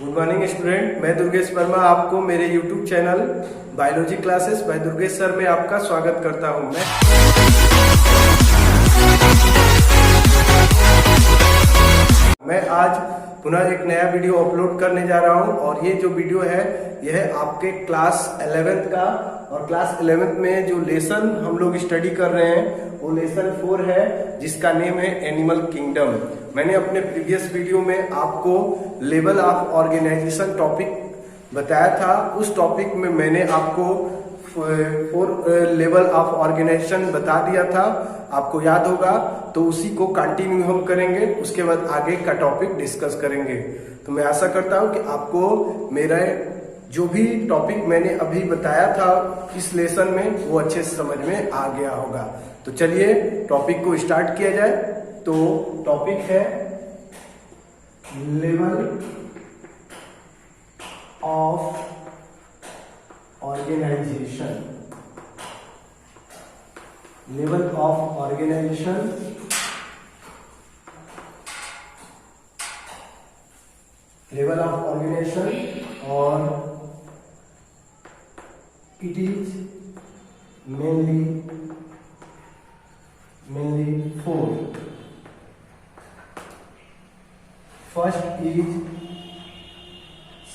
Good morning student, मैं दुर्गेश वर्मा आपको मेरे YouTube channel biology classes bye Durgesh sir में आपका स्वागत करता हूं। मैं आज पुनः एक नया वीडियो अपलोड करने जा रहा हूं और ये जो वीडियो है यह आपके क्लास 11th का, और क्लास 11th में जो लेसन हम लोग स्टडी कर रहे हैं वो लेसन 4 है जिसका नेम है एनिमल किंगडम। मैंने अपने प्रीवियस वीडियो में आपको लेवल ऑफ ऑर्गेनाइजेशन टॉपिक बताया था। उस टॉपिक में मैंने आपको 4 लेवल ऑफ ऑर्गेनाइजेशन बता दिया था, आपको याद होगा। तो उसी को कंटिन्यू हम करेंगे, उसके बाद आगे का टॉपिक डिस्कस करेंगे। तो मैं आशा करता हूं कि आपको मेरा जो भी टॉपिक मैंने अभी बताया था इस लेसन में वो अच्छे से समझ में आ गया होगा। तो चलिए टॉपिक को स्टार्ट किया जाए। तो टॉपिक है level of organisation. Level of organisation, level of organisation, और it is mainly 4. First is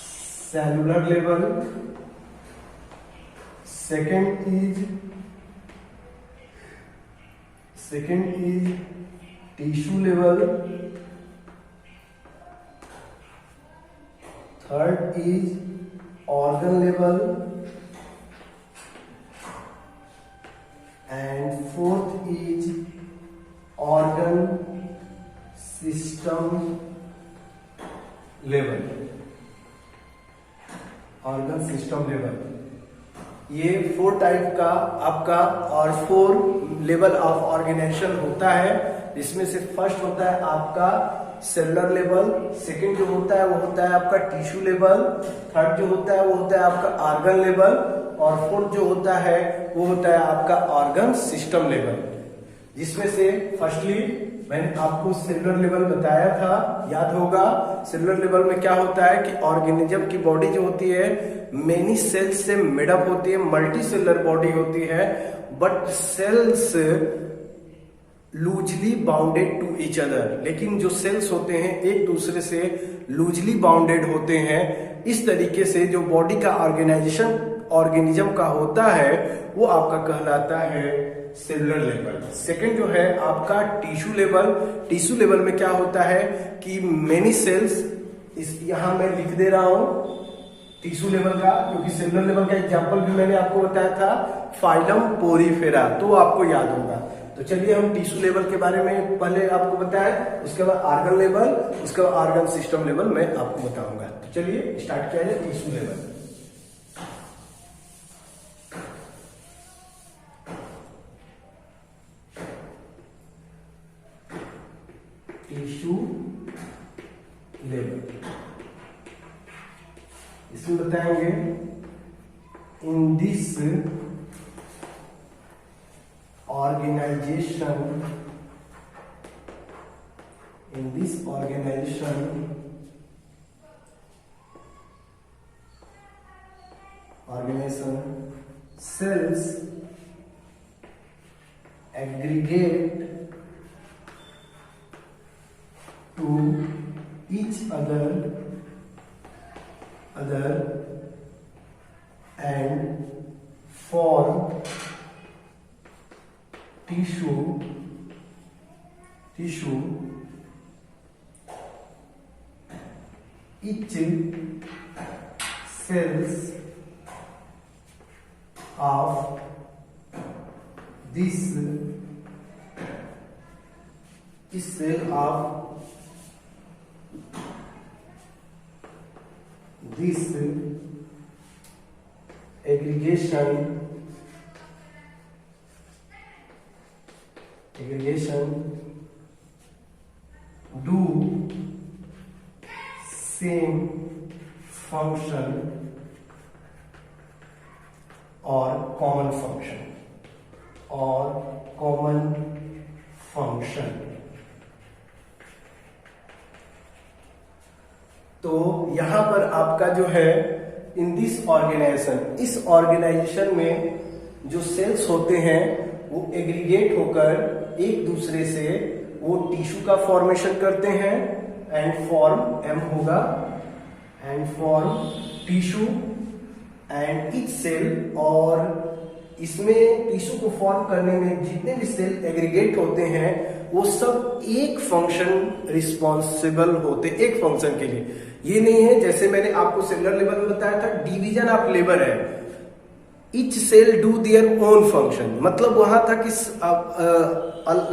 cellular level, second is tissue level, third is organ level, and fourth is organ system level। Organ system level, ये 4 type का आपका और 4 level of organisation होता है। इसमें से first होता है आपका सेलुलर लेवल, सेकंड जो होता है वो होता है आपका टिश्यू लेवल, थर्ड जो होता है वो होता है आपका ऑर्गन लेवल, और फोर्थ जो होता है वो होता है आपका ऑर्गन सिस्टम लेवल। जिसमें से फर्स्टली मैंने आपको सेलुलर लेवल बताया था, याद होगा। सेलुलर लेवल में क्या होता है कि ऑर्गेनिज्म की बॉडी जो होती है मेनी सेल्स से मेडअप होती है, मल्टी सेलुलर बॉडी होती है, but cells loosely bounded to each other. लेकिन जो सेल्स होते हैं एक दूसरे से लूजली बाउंडेड होते हैं। इस तरीके से जो बॉडी का ऑर्गेनाइजेशन ऑर्गेनिज्म का होता है वो आपका कहलाता है सेलुलर लेवल। सेकंड जो है आपका टिश्यू लेवल। टिश्यू लेवल में क्या होता है कि मेनी सेल्स, इस यहां मैं लिख दे रहा हूं टिश्यू लेवल का, क्योंकि सेलुलर लेवल का एग्जांपल भी मैंने आपको बताया था, फाइलम पोरीफेरा, तो आपको याद होगा। तो चलिए हम टिश्यू लेवल के बारे में पहले आपको बताया, उसके बाद ऑर्गन लेवल, उसके बाद ऑर्गन सिस्टम लेवल मैं आपको बताऊंगा। तो चलिए स्टार्ट किया जाए टिश्यू लेवल। टिश्यू लेवल इसमें बताएंगे in this organisation, cells aggregate to each other and form tissue. Each cells of this cell of this aggregation do same function or common function तो यहां पर आपका जो है इन दिस ऑर्गेनाइजेशन, इस organisation में जो सेल्स होते हैं वो एग्रीगेट होकर एक दूसरे से वो टिश्यू का फॉर्मेशन करते हैं एंड फॉर्म, एम होगा, and form tissue and each cell. और इसमें टिश्यू को फॉर्म करने में जितने भी सेल एग्रीगेट होते हैं वो सब एक फंक्शन रिस्पॉन्सिबल होते, एक फंक्शन के लिए। ये नहीं है जैसे मैंने आपको सेलुलर लेवल में बताया था डिवीजन ऑफ लेबर है, each cell do their own function, मतलब वहां था कि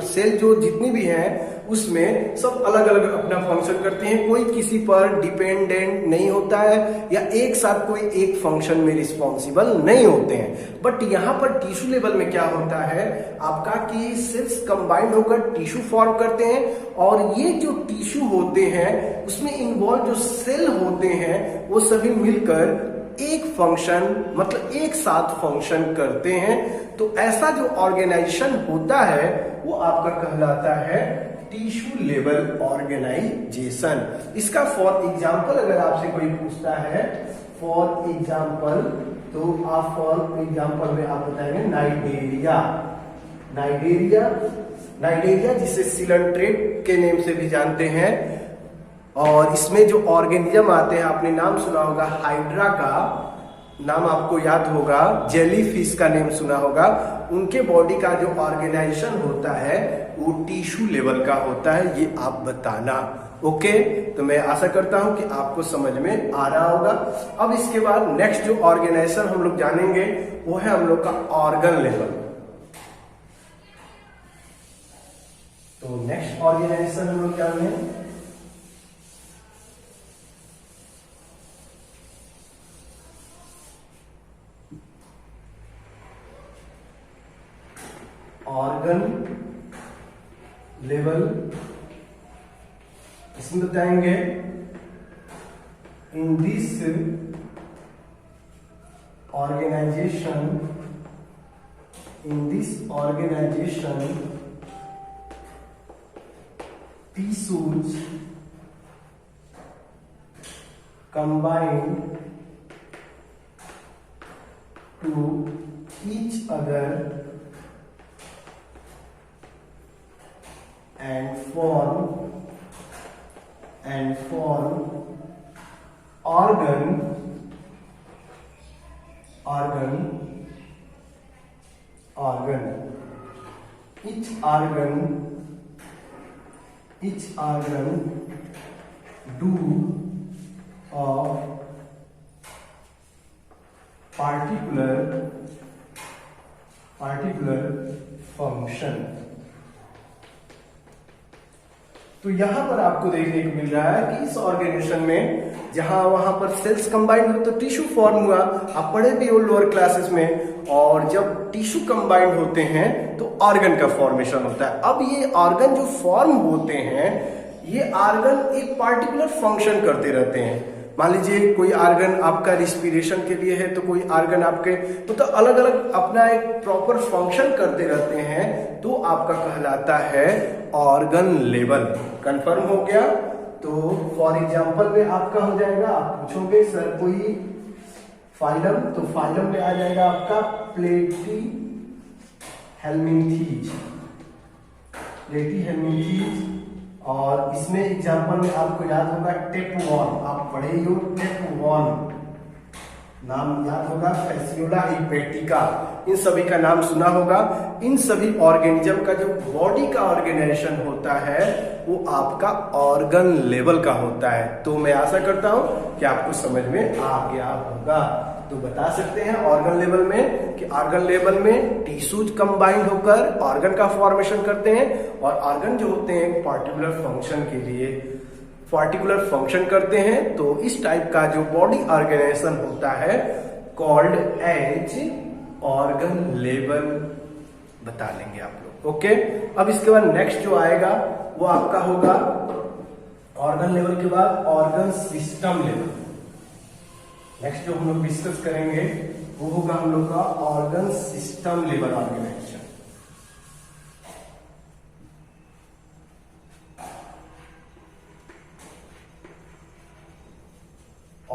सेल जो जितनी भी हैं उसमें सब अलग अलग अपना फंक्शन करते हैं, कोई किसी पर डिपेंडेंट नहीं होता है या एक साथ कोई एक फंक्शन में रिस्पॉन्सिबल नहीं होते हैं। बट यहाँ पर टिश्यू लेवल में क्या होता है आपका कि सेल्स कंबाइंड होकर टिश्यू फॉर्म करते हैं और ये जो टिश्यू होते हैं उसमें इन्वॉल्व जो सेल होते हैं वो सभी मिलकर एक फंक्शन, मतलब एक साथ फंक्शन करते हैं। तो ऐसा जो ऑर्गेनाइजेशन होता है वो आपका कहलाता है टिश्यू लेवल ऑर्गेनाइजेशन। इसका फॉर एग्जांपल अगर आपसे कोई पूछता है फॉर एग्जांपल, तो आप फॉर एग्जांपल में आप बताएंगे नाइजेरिया, नाइजेरिया, नाइजेरिया जिसे सिलेंट्रेट के नेम से भी जानते हैं। और इसमें जो ऑर्गेनिज्म आते हैं, आपने नाम सुना होगा हाइड्रा का नाम आपको याद होगा, जेलीफिश का नेम सुना होगा, उनके बॉडी का जो ऑर्गेनाइजेशन होता है वो टिश्यू लेवल का होता है, ये आप बताना। ओके, तो मैं आशा करता हूं कि आपको समझ में आ रहा होगा। अब इसके बाद नेक्स्ट जो ऑर्गेनाइजेशन हम लोग जानेंगे वो है हम लोग का ऑर्गन लेवल। तो नेक्स्ट ऑर्गेनाइजेशन हम लोग जान लें ऑर्गन लेवल। इसमें बताएंगे in this organisation, in this organisation tissues combined to each other and form organ each organ do a particular function। तो यहां पर आपको देखने को मिल रहा है कि इस ऑर्गेनाइजेशन में जहां वहां पर सेल्स कंबाइंड हुए तो टिश्यू फॉर्म हुआ, आप पढ़े भी हो लोअर क्लासेस में। और जब टिश्यू कंबाइंड होते हैं तो ऑर्गन का फॉर्मेशन होता है। अब ये ऑर्गन जो फॉर्म होते हैं ये ऑर्गन एक पार्टिकुलर फंक्शन करते रहते हैं। मान लीजिए कोई ऑर्गन आपका रिस्पिरेशन के लिए है तो कोई ऑर्गन आपके तो अलग अलग अपना एक प्रॉपर फंक्शन करते रहते हैं, तो आपका कहलाता है ऑर्गन लेवल। कंफर्म हो गया? तो फॉर एग्जांपल में आपका हो जाएगा, आप पूछोगे सर कोई फाइलम, तो फाइलम में आ जाएगा आपका प्लेटीहेल्मिन्थीज, प्लेटीहेल्मिन्थीज। और इसमें एग्जांपल में आपको याद होगा टेपवर्म, आप पढ़े ही हो टेपवर्म, नाम याद होगा फैसियोला हिपैटिका, इन सभी का नाम सुना होगा। इन सभी ऑर्गेनिज्म का जो बॉडी का ऑर्गेनाइजेशन होता है वो आपका ऑर्गन लेवल का होता है। तो मैं आशा करता हूं कि आपको समझ में आ गया होगा। तो बता सकते हैं ऑर्गन लेवल में कि ऑर्गन लेवल में टिश्यूज कंबाइंड होकर ऑर्गन का फॉर्मेशन करते हैं और ऑर्गन जो होते हैं पार्टिकुलर फंक्शन के लिए पार्टिकुलर फंक्शन करते हैं। तो इस टाइप का जो बॉडी ऑर्गेनाइजेशन होता है कॉल्ड एज ऑर्गन लेवल बता लेंगे आप लोग। ओके, अब इसके बाद नेक्स्ट जो आएगा वो आपका होगा ऑर्गन लेवल के बाद ऑर्गन सिस्टम लेवल। नेक्स्ट जो हम लोग डिस्कस करेंगे वो होगा हम लोग का organ system level organisation.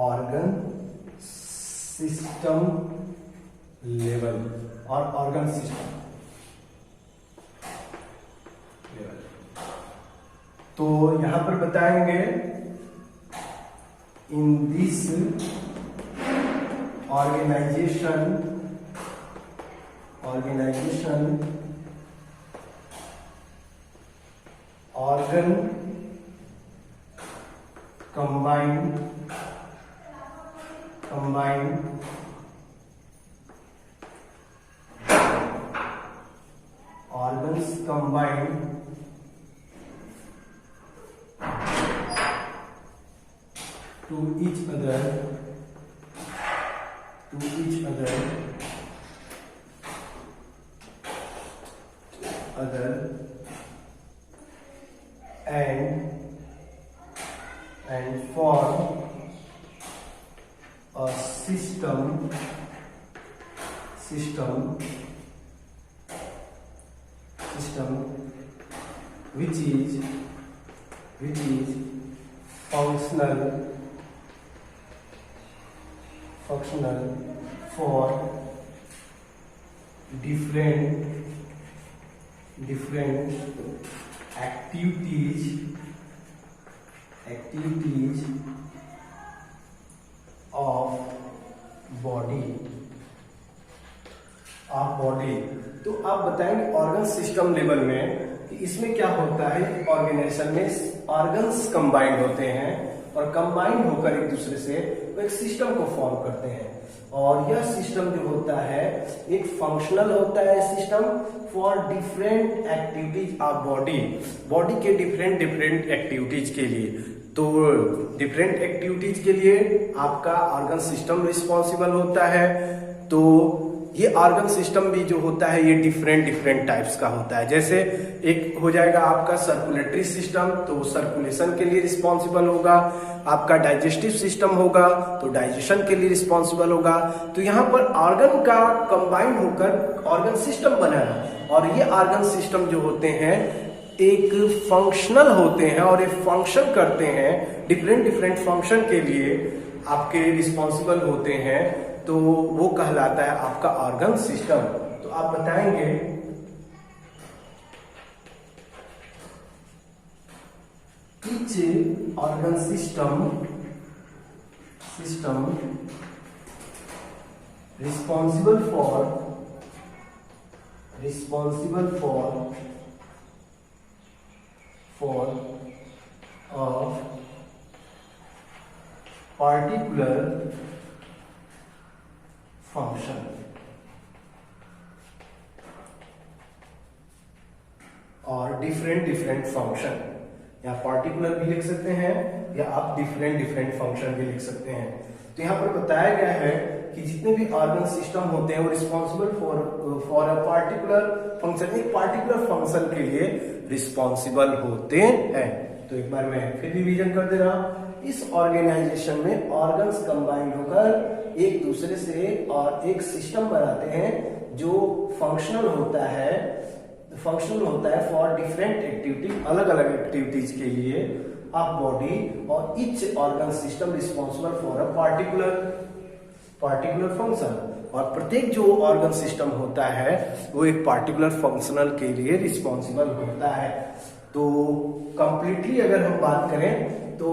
Organ system level और ऑर्गन सिस्टम लेवल। तो यहां पर बताएंगे in this organisation organ combined organs combined to each other and form a system which is functional for different activities of body। तो आप बताएंगे organ system level में कि इसमें क्या होता है। ऑर्गेनाइजेशन में ऑर्गन्स कंबाइंड होते हैं और कंबाइंड होकर एक दूसरे से वो एक सिस्टम को फॉर्म करते हैं, और यह सिस्टम जो होता है एक फंक्शनल होता है system for different activities of body के डिफरेंट एक्टिविटीज के लिए। तो डिफरेंट एक्टिविटीज के लिए आपका ऑर्गन सिस्टम रिस्पॉन्सिबल होता है। तो ये ऑर्गन सिस्टम भी जो होता है ये डिफरेंट टाइप्स का होता है। जैसे एक हो जाएगा आपका सर्कुलेटरी सिस्टम, तो वो सर्कुलेशन के लिए रिस्पॉन्सिबल होगा। आपका डाइजेस्टिव सिस्टम होगा तो डाइजेशन के लिए रिस्पॉन्सिबल होगा। तो यहाँ पर ऑर्गन का कंबाइंड होकर ऑर्गन सिस्टम बना है, और ये ऑर्गन सिस्टम जो होते हैं एक फंक्शनल होते हैं और ये फंक्शन करते हैं डिफरेंट फंक्शन के लिए आपके रिस्पॉन्सिबल होते हैं। तो वो कहलाता है आपका ऑर्गन सिस्टम। तो आप बताएंगे each organ system responsible for a particular function। और डिफरेंट फंक्शन, या पार्टिकुलर भी लिख सकते हैं या आप डिफरेंट फंक्शन भी लिख सकते हैं। तो यहाँ पर बताया गया है कि जितने भी ऑर्गन सिस्टम होते हैं वो responsible for a particular function, एक पार्टिकुलर फंक्शन के लिए रिस्पॉन्सिबल होते हैं। तो एक बार मैं फिर रिवीजन कर दे रहा हूं। इस ऑर्गेनाइजेशन में ऑर्गन्स कंबाइंड होकर एक दूसरे से और एक सिस्टम बनाते हैं जो फंक्शनल होता है फॉर डिफरेंट एक्टिविटी, अलग एक्टिविटीज के लिए ऑफ बॉडी। और each organ system responsible for a particular function, और प्रत्येक जो ऑर्गन सिस्टम होता है वो एक पार्टिकुलर फंक्शनल के लिए रिस्पॉन्सिबल होता है। तो कंप्लीटली अगर हम बात करें तो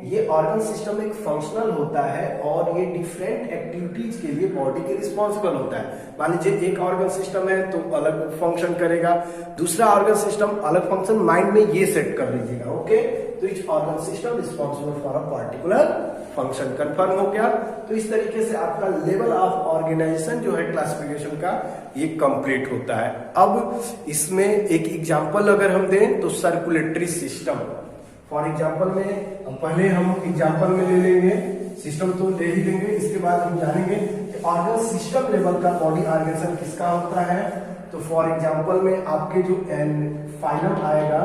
ये ऑर्गन सिस्टम एक फंक्शनल होता है और ये डिफरेंट एक्टिविटीज के लिए बॉडी के रिस्पॉन्सिबल होता है। मान लीजिए एक ऑर्गन सिस्टम है तो अलग फंक्शन करेगा, दूसरा ऑर्गन सिस्टम अलग फंक्शन। माइंड में ये सेट कर लीजिएगा, ओके। तो etch organ system responsible for a particular function, confirm हो गया। तो इस तरीके से आपका लेवल ऑफ ऑर्गेनाइजेशन जो है क्लासिफिकेशन का ये कंप्लीट होता है। अब इसमें एक एग्जांपल अगर हम दें तो सर्कुलेटरी सिस्टम, फॉर एग्जांपल में पहले हम एग्जांपल में ले लेंगे, सिस्टम तो ले ही लेंगे, इसके बाद हम जानेंगे कि ऑर्गन सिस्टम लेवल का बॉडी ऑर्गेनाइजेशन किसका होता है। तो फॉर एग्जांपल में आपके जो फाइनल आएगा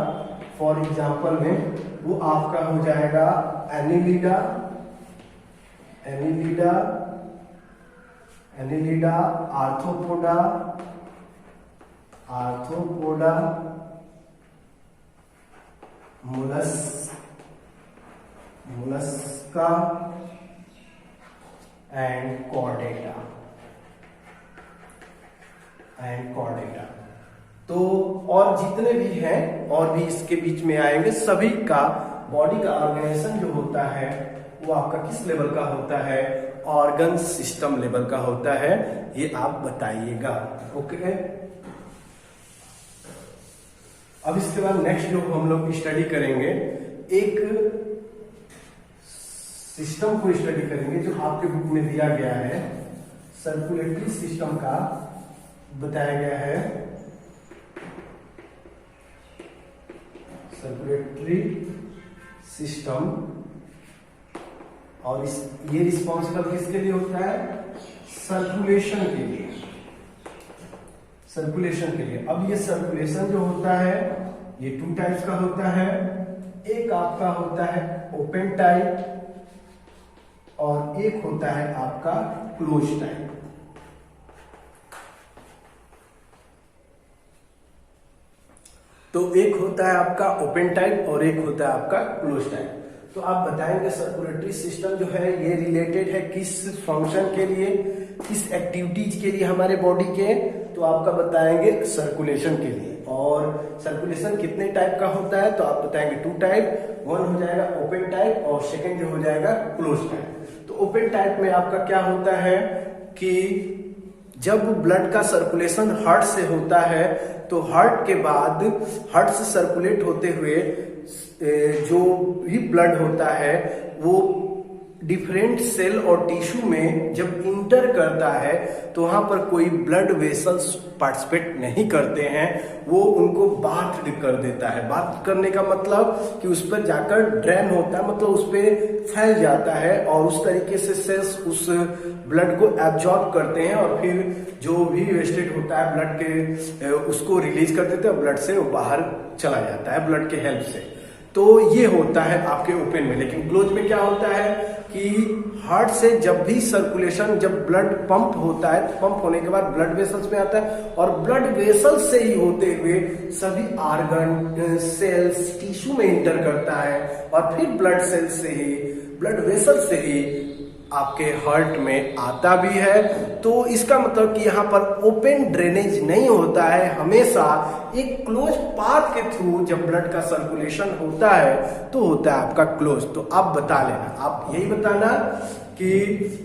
फॉर एग्जांपल में वो आपका हो जाएगा Annelida, arthropoda, Mollusca and Chordata तो और जितने भी हैं और भी इसके बीच में आएंगे, सभी का बॉडी का ऑर्गेनाइजेशन जो होता है वो आपका किस लेवल का होता है, ऑर्गन सिस्टम लेवल का होता है, ये आप बताइएगा। ओके, अब इसके बाद नेक्स्ट जो हम लोग स्टडी करेंगे, एक सिस्टम को स्टडी करेंगे जो आपके बुक में दिया गया है, सर्कुलेटरी सिस्टम का बताया गया है। सर्कुलेटरी सिस्टम, और ये रिस्पॉन्सिबल किसके लिए होता है, सर्कुलेशन के लिए, सर्कुलेशन के लिए। अब ये सर्कुलेशन जो होता है ये 2 टाइप्स का होता है, एक आपका होता है ओपन टाइप और एक होता है आपका क्लोज टाइप। तो एक होता है आपका ओपन टाइप और एक होता है आपका क्लोज टाइप। तो आप बताएंगे सर्कुलेटरी सिस्टम जो है ये रिलेटेड है किस फंक्शन के लिए, किस एक्टिविटीज के लिए हमारे बॉडी के, तो आपका बताएंगे सर्कुलेशन के लिए। और सर्कुलेशन कितने टाइप का होता है तो आप बताएंगे 2 टाइप, 1 हो जाएगा ओपन टाइप और सेकेंड जो हो जाएगा क्लोज टाइप। तो ओपन टाइप में आपका क्या होता है कि जब ब्लड का सर्कुलेशन हार्ट से होता है तो हार्ट के बाद हार्ट से सर्कुलेट होते हुए जो भी ब्लड होता है वो डिफरेंट सेल और टिश्यू में जब इंटर करता है तो वहां पर कोई ब्लड वेसल्स पार्टिसिपेट नहीं करते हैं, वो उनको बाथ कर देता है। बाथ करने का मतलब कि उस पर जाकर ड्रेन होता है, मतलब उस पर फैल जाता है और उस तरीके से सेल्स उस ब्लड को एब्जॉर्ब करते हैं और फिर जो भी वेस्टेज होता है ब्लड के उसको रिलीज कर देते हैं, ब्लड से वो बाहर चला जाता है ब्लड के हेल्प से। तो ये होता है आपके ओपन में। लेकिन क्लोज में क्या होता है कि हार्ट से जब भी सर्कुलेशन, जब ब्लड पंप होता है, पंप होने के बाद ब्लड वेसल्स में आता है और ब्लड वेसल्स से ही होते हुए सभी ऑर्गन, सेल्स, टिश्यू में इंटर करता है और फिर ब्लड सेल्स से ही, ब्लड वेसल से ही आपके हार्ट में आता भी है। तो इसका मतलब कि यहाँ पर ओपन ड्रेनेज नहीं होता है, हमेशा एक क्लोज पाथ के थ्रू जब ब्लड का सर्कुलेशन होता है तो होता है आपका क्लोज। तो आप बता लेना, आप यही बताना कि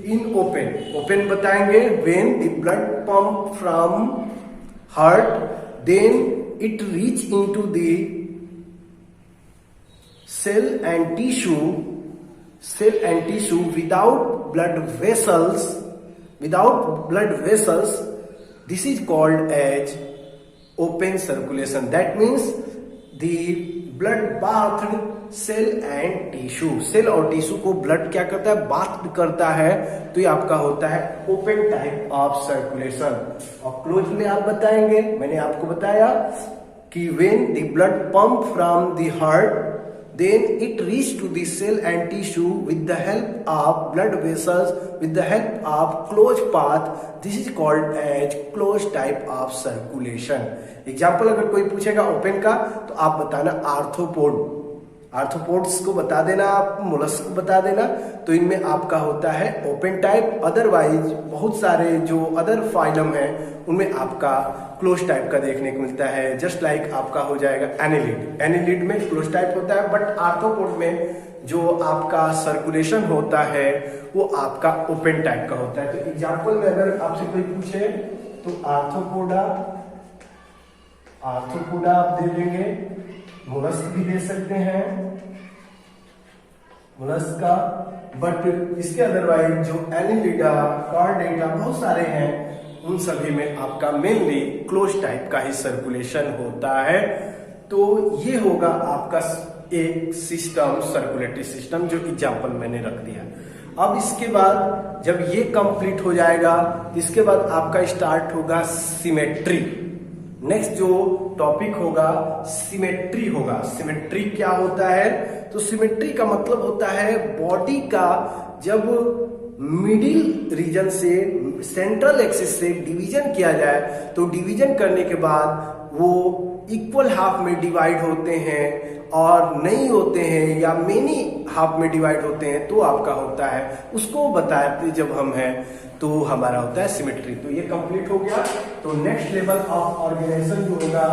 इन ओपन बताएंगे when the blood pump from heart then it reach into the cell and tissue without blood vessels, this is called as open circulation. That means the blood bathed cell and tissue, cell और tissue को blood क्या करता है, bath करता है। तो ये आपका होता है ओपन टाइप ऑफ सर्कुलेशन। और क्लोज में आप बताएंगे, मैंने आपको बताया कि when the blood pump from the heart then it reach to the cell and tissue with the help of blood vessels, with the help of closed path, this is called as closed type of circulation. Example अगर कोई पूछेगा open का तो आप बताना arthropods को बता देना, आप मोलस्क को बता देना। तो इनमें आपका होता है ओपन टाइप। अदरवाइज बहुत सारे जो अदर फाइलम है उनमें आपका क्लोज टाइप का देखने को मिलता है। जस्ट लाइक आपका हो जाएगा एनिलिड में क्लोज टाइप होता है, बट आर्थ्रोपोड में जो आपका सर्कुलेशन होता है वो आपका ओपन टाइप का होता है। तो एग्जाम्पल में अगर आपसे कोई पूछे तो आर्थ्रोपोडा आप दे देंगे, मोलस्क भी दे सकते हैं, मोलस्क का। बट इसके अदरवाइज जो एनिलिडा, कार्डेटा बहुत सारे हैं, उन सभी में आपका मेनली क्लोज टाइप का ही सर्कुलेशन होता है। तो ये होगा आपका एक सिस्टम, सर्कुलेटरी सिस्टम, जो एग्जाम्पल मैंने रख दिया। अब इसके बाद जब ये कंप्लीट हो जाएगा, इसके बाद आपका स्टार्ट होगा सिमेट्री। नेक्स्ट जो टॉपिक होगा सिमेट्री होगा। सिमेट्री क्या होता है तो सिमेट्री का मतलब होता है बॉडी का जब मिडिल रीजन से सेंट्रल एक्सिस से डिवीजन किया जाए तो डिवीजन करने के बाद वो इक्वल हाफ में डिवाइड होते हैं और नहीं होते हैं या मेनी हाफ में डिवाइड होते हैं तो आपका होता है, उसको बताते जब हम हैं तो हमारा होता है सिमेट्री। तो ये कंप्लीट हो गया। तो नेक्स्ट लेवल ऑफ ऑर्गेनाइजेशन जो होगा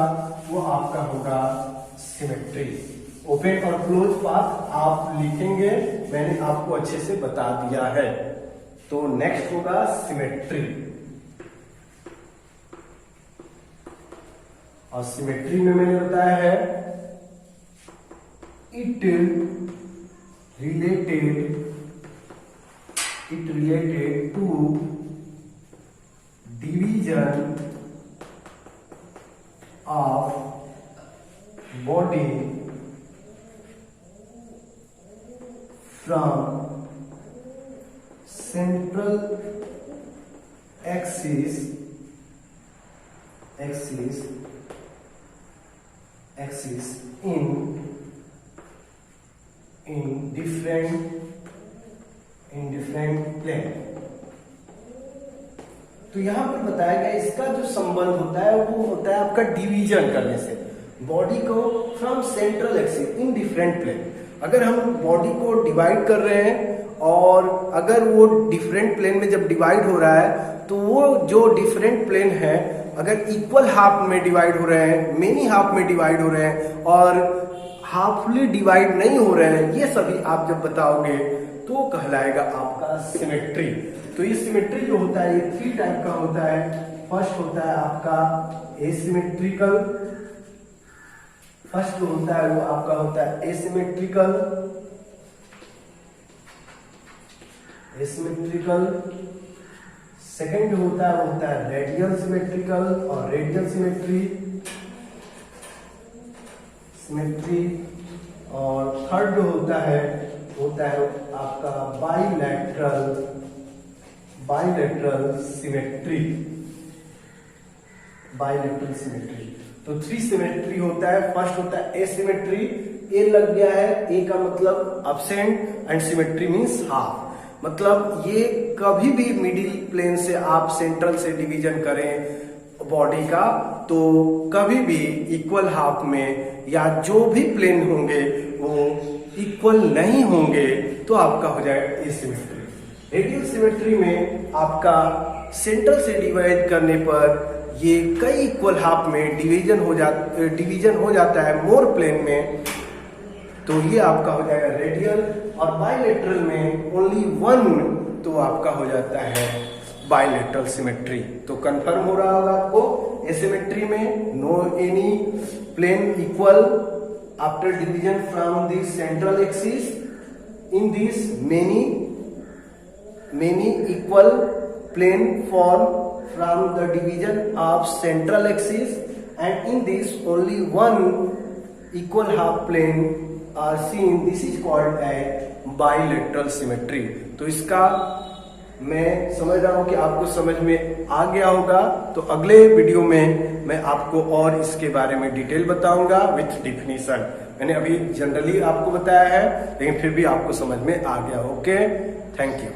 वो आपका होगा सिमेट्री। ओपन और क्लोज पाथ आप लिखेंगे, मैंने आपको अच्छे से बता दिया है। तो नेक्स्ट होगा सिमेट्री। और सिमेट्री में मैंने बताया है it related to division of body from central axis in different plane। तो यहां पर बताया गया इसका जो संबंध होता है वो होता है आपका डिवीजन करने से, बॉडी को from central axis in different plane. अगर हम बॉडी को डिवाइड कर रहे हैं और अगर वो डिफरेंट प्लेन में जब डिवाइड हो रहा है तो वो जो डिफरेंट प्लेन है अगर इक्वल हाफ में डिवाइड हो रहे हैं, मेनी हाफ में डिवाइड हो रहे हैं और हाफली डिवाइड नहीं हो रहे हैं, ये सभी आप जब बताओगे तो कहलाएगा आपका सिमेट्री। तो ये सिमेट्री जो होता है ये 3 टाइप का होता है। फर्स्ट होता है आपका एसिमेट्रिकल, फर्स्ट जो होता है वो आपका होता है एसिमेट्रिकल। सेकंड जो होता है वो होता है रेडियल सिमेट्रिकल और रेडियल सिमेट्री। और थर्ड जो होता है आपका बाइलेटरल सिमेट्री। तो 3 सिमेट्री होता है। फर्स्ट होता है एसिमेट्री, ए लग गया है, ए का मतलब absent and symmetry means half. मतलब ये कभी भी मिडिल प्लेन से आप सेंट्रल से डिवीजन करें बॉडी का तो कभी भी इक्वल हाफ में या जो भी प्लेन होंगे वो इक्वल नहीं होंगे तो आपका हो जाएगा एसिमेट्री। रेडियल सिमेट्री में आपका सेंट्रल से डिवाइड करने पर ये कई इक्वल हाफ में डिवीजन हो जाता है मोर प्लेन में, तो ये आपका हो जाएगा रेडियल। और बाइलेटरल में ओनली 1 तो आपका हो जाता है बाइलेटरल सिमेट्री। तो कंफर्म हो रहा होगा आपको, एसिमेट्री में no any plane equal after division from the central axis, in this many equal plane form from the division of central axis and in this only 1 equal half plane are seen, this is called a bilateral symmetry. तो इसका मैं समझ रहा हूं कि आपको समझ में आ गया होगा। तो अगले वीडियो में मैं आपको और इसके बारे में डिटेल बताऊंगा विथ डिफिनीशन। मैंने अभी जनरली आपको बताया है लेकिन फिर भी आपको समझ में आ गया। Okay, thank you.